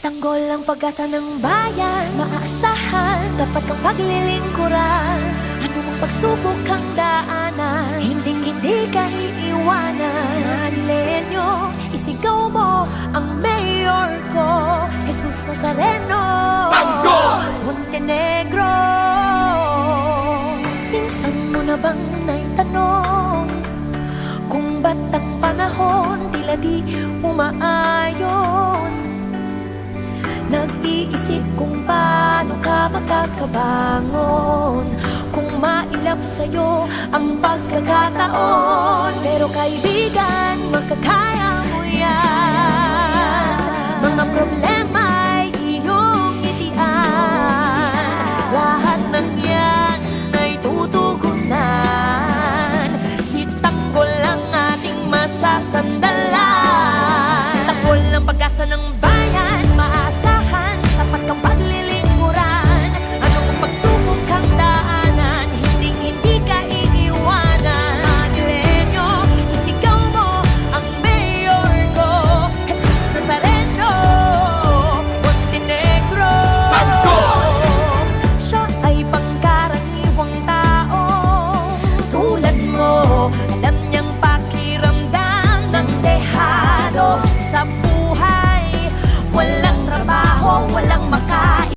Tanggol ang pag-asa ng bayan, maaasahan, dapat kang paglilingkuran. Ano mang pagsubok kang daanan, hindi ka iiwanan. Manilenyo, isigaw mo ang mayor ko, Jesus Nazareno, Tanggol! Montenegro. Minsan mo na bang naitanong kung ba't ang panahon tila di umaayon? Nag-iisip kung paano ka makakabangon, kung mailap sa'yo ang pagkakataon. Pero kaibigan, makakaya mo yan. Mga problema'y iyong itian, lahat ng yan ay tutugunan. Si Tanggol ang ating masasandalan.